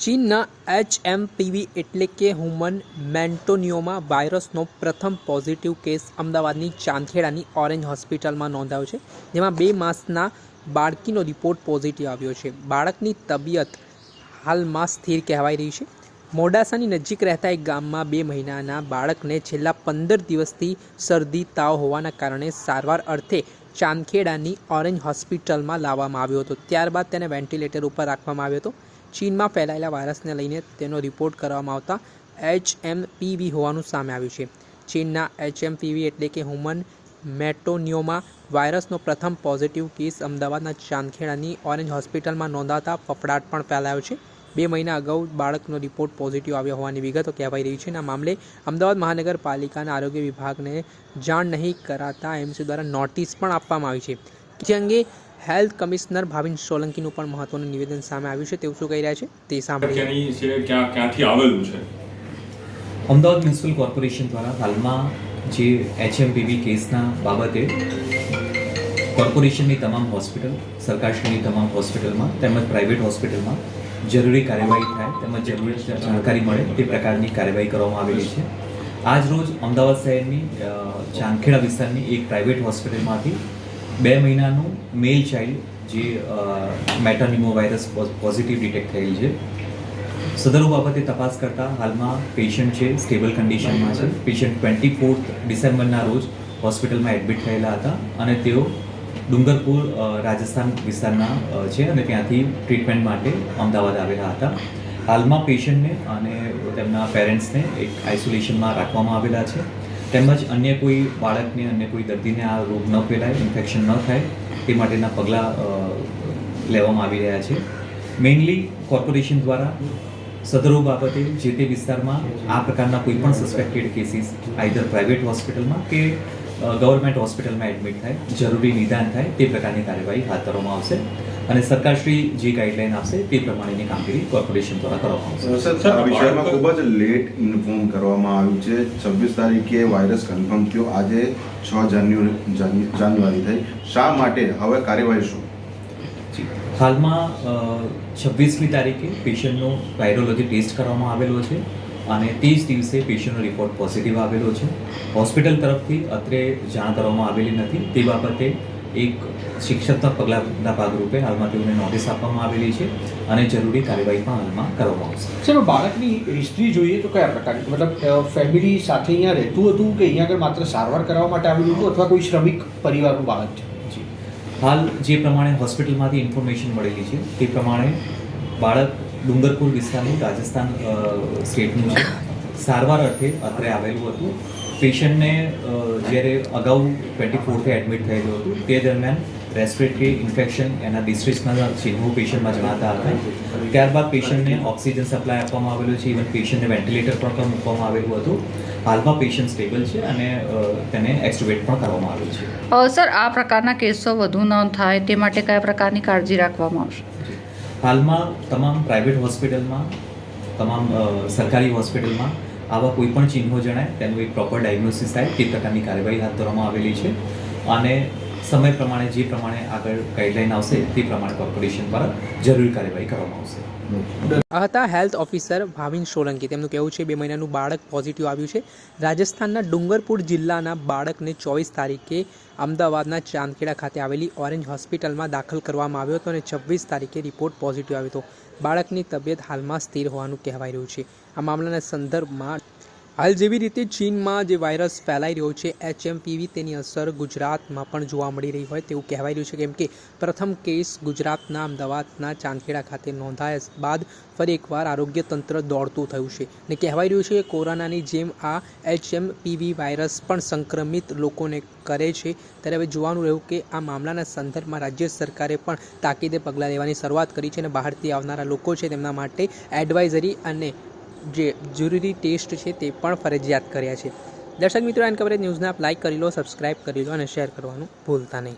ચીનના HMPV એટલે કે હ્યુમન મેન્ટોનિયોમા વાયરસનો પ્રથમ પોઝિટિવ કેસ અમદાવાદની ચાંદખેડાની ઓરેન્જ હોસ્પિટલમાં નોંધાયો છે, જેમાં 2 માસના બાળકીનો રિપોર્ટ પોઝિટિવ આવ્યો છે. બાળકની તબિયત હાલમાં સ્થિર કહેવાઈ રહી છે. મોડાસાની નજીક રહેતા એક ગામમાં 2 મહિનાના બાળકને છેલ્લા 15 દિવસથી શરદી તાવ હોવાના કારણે સારવાર અર્થે ચાંદખેડાની ઓરેન્જ હોસ્પિટલમાં લાવવામાં આવ્યો હતો. ત્યારબાદ તેને વેન્ટિલેટર ઉપર રાખવામાં આવ્યો હતો. ચીનમાં ફેલાયેલા વાયરસને લઈને તેનો રિપોર્ટ કરવામાં આવતા HMPV હોવાનું સામે આવ્યું છે. ચીનના HMPV એટલે કે હ્યુમન મેન્ટોનિયોમા વાયરસનો પ્રથમ પોઝિટિવ કેસ અમદાવાદના ચાંદખેડાની ઓરેન્જ હોસ્પિટલમાં નોંધાતા ફફડાટ પણ ફેલાયો છે. 2 મહિના અગાઉ બાળકનો રિપોર્ટ પોઝિટિવ આવ્યો હોવાની વિગતો કહેવાઈ રહી છે. આ મામલે અમદાવાદ મહાનગરપાલિકાના આરોગ્ય વિભાગને જાણ નહીં કરાતા એમસી દ્વારા નોટિસ પણ આપવામાં આવી છે. જે અંગે હેલ્થ કમિશનર ભાવિન સોલંકીનું પણ મહત્વનું નિવેદન સામે આવ્યું છે. તેઓ શું કહી રહ્યા છે તે સાંભળીએ. ક્યાંથી આવેલું છે? અમદાવાદ મ્યુનિસિપલ કોર્પોરેશન દ્વારા હાલમાં જે HMPV કેસના બાબતે કોર્પોરેશનની તમામ હોસ્પિટલ, સરકારશ્રીની તમામ હોસ્પિટલમાં તેમજ પ્રાઇવેટ હોસ્પિટલમાં જરૂરી કાર્યવાહી થાય તેમજ જરૂરી જાણકારી મળે તે પ્રકારની કાર્યવાહી કરવામાં આવેલી છે. આજ રોજ અમદાવાદ શહેરની ચાંદખેડા વિસ્તારની એક પ્રાઇવેટ હોસ્પિટલમાંથી 2 મહિનાનું મેલ ચાઇલ્ડ જે મેટાનિમો વાયરસ પોઝિટિવ ડિટેક્ટ થયેલ છે. સદરો બાબતે તપાસ કરતાં હાલમાં પેશન્ટ છે સ્ટેબલ કન્ડિશનમાં છે. પેશન્ટ 24 ડિસેમ્બરના રોજ હોસ્પિટલમાં એડમિટ થયેલા હતા અને તેઓ ડુંગરપુર રાજસ્થાન વિસ્તારના છે અને ત્યાંથી ટ્રીટમેન્ટ માટે અમદાવાદ આવેલા હતા. હાલમાં પેશન્ટને અને તેમના પેરેન્ટ્સને એક આઇસોલેશનમાં રાખવામાં આવેલા છે. તેમજ અન્ય કોઈ બાળકને અન્ય કોઈ દર્દીને આ રોગ ન ફેલાય, ઇન્ફેક્શન ન થાય તે માટેના પગલાં લેવામાં આવી રહ્યા છે. મેઇનલી કોર્પોરેશન દ્વારા સદરો બાબતે જે તે વિસ્તારમાં આ પ્રકારના કોઈ પણ સસ્પેક્ટેડ કેસીસ આઈધર પ્રાઇવેટ હોસ્પિટલમાં કે ગવર્મેન્ટ હોસ્પિટલમાં એડમિટ થાય, જરૂરી નિદાન થાય તે પ્રકારની કાર્યવાહી હાથ ધરવામાં આવશે અને સરકારશ્રી જે ગાઈડલાઈન આપશે તે પ્રમાણેની કામગીરી કોર્પોરેશન દ્વારા કરવામાં આવશે. સર, આ વિષયમાં ખૂબ જ લેટ ઇન્ફોર્મ કરવામાં આવ્યું છે. 26 તારીખે વાયરસ કન્ફર્મ થયો, આજે 6 જાન્યુઆરી થઈ. શા માટે હવે કાર્યવાહી શું? હાલમાં 26મી તારીખે પેશન્ટનો વાયરોલોજી ટેસ્ટ કરવામાં આવેલો છે અને તે જ દિવસે પેશન્ટનો રિપોર્ટ પોઝિટિવ આવેલો છે. હોસ્પિટલ તરફથી અત્રે જાણ કરવામાં આવેલી નથી. તે બાબતે એક શિક્ષાત્મક પગલાંના ભાગરૂપે હાલમાં તેઓને નોટિસ આપવામાં આવેલી છે અને જરૂરી કાર્યવાહી પણ હાલમાં કરવામાં આવશે. સર, બાળકની હિસ્ટ્રી જોઈએ તો કયા પ્રકારની, મતલબ ફેમિલી સાથે અહીંયા રહેતું હતું કે અહીંયા આગળ માત્ર સારવાર કરાવવા માટે આવેલું હતું અથવા કોઈ શ્રમિક પરિવારનું બાળક છે? હાલ જે પ્રમાણે હોસ્પિટલમાંથી ઇન્ફોર્મેશન મળેલી છે તે પ્રમાણે બાળક ડુંગરપુર વિસ્તારનું રાજસ્થાન સ્ટેટનું છે. સારવાર અર્થે અત્રે આવેલું હતું. પેશન્ટને જ્યારે અગાઉ 24 એડમિટ થયેલું હતું તે દરમિયાન રેસ્પિરેટરી ઇન્ફેક્શન એના ડિસ્ટ્રેસના ચિહ્નો પેશન્ટમાં જણાતા હતા. ત્યારબાદ પેશન્ટને ઓક્સિજન સપ્લાય આપવામાં આવેલો છે. ઇવન પેશન્ટને વેન્ટિલેટર પર પણ મૂકવામાં આવેલું હતું. હાલમાં પેશન્ટ સ્ટેબલ છે અને તેને એક્સટ્યુબેટ પણ કરવામાં આવેલ છે. સર, આ પ્રકારના કેસો વધુ ન થાય તે માટે કયા પ્રકારની કાળજી રાખવામાં આવશે? હાલમાં તમામ પ્રાઇવેટ હોસ્પિટલમાં, તમામ સરકારી હોસ્પિટલમાં આવા કોઈ પણ ચિહ્નો જણાય તેનું એક પ્રોપર ડાયગ્નોસિસ થાય તે પ્રકારની કાર્યવાહી હાથ ધરવામાં આવેલી છે અને સમય પ્રમાણે જે પ્રમાણે આગળ ગાઈડલાઈન આવશે તે પ્રમાણે કોર્પોરેશન દ્વારા જરૂરી કાર્યવાહી કરવામાં આવશે. આ હતા હેલ્થ ઓફિસર ભાવિન સોલંકી. તેમનું કહેવું છે 2 મહિનાનું બાળક પોઝિટિવ આવ્યું છે. રાજસ્થાનના ડુંગરપુર જિલ્લાના બાળકને 24 તારીખે અમદાવાદના ચાંદખેડા ખાતે આવેલી ઓરેન્જ હોસ્પિટલમાં દાખલ કરવામાં આવ્યો હતો અને 26 તારીખે રિપોર્ટ પોઝિટિવ આવ્યો હતો. બાળકની તબિયત હાલમાં સ્થિર હોવાનું કહેવાઈ રહ્યું છે. આ મામલાના સંદર્ભમાં હાલ જેવી રીતે ચીનમાં જે વાયરસ ફેલાઈ રહ્યો છે HMPV, તેની અસર ગુજરાતમાં પણ જોવા મળી રહી હોય તેવું કહેવાઈ રહ્યું છે. કેમ કે પ્રથમ કેસ ગુજરાતના અમદાવાદના ચાંદખેડા ખાતે નોંધાયા બાદ ફરી એકવાર આરોગ્ય તંત્ર દોડતું થયું છે અને કહેવાઈ રહ્યું છે કે કોરોનાની જેમ આ HMPV વાયરસ પણ સંક્રમિત લોકોને કરે છે. ત્યારે હવે જોવાનું રહ્યું કે આ મામલાના સંદર્ભમાં રાજ્ય સરકારે પણ તાકીદે પગલાં લેવાની શરૂઆત કરી છે અને બહારથી આવનારા લોકો છે તેમના માટે એડવાઇઝરી અને જે જરૂરી ટેસ્ટ છે તે પણ ફરજિયાત કર્યા છે. દર્શક મિત્રો, એન કવરેજ ન્યૂઝને આપ લાઇક કરી લો, સબસ્ક્રાઇબ કરી લો અને શેર કરવાનું ભૂલતા નહીં.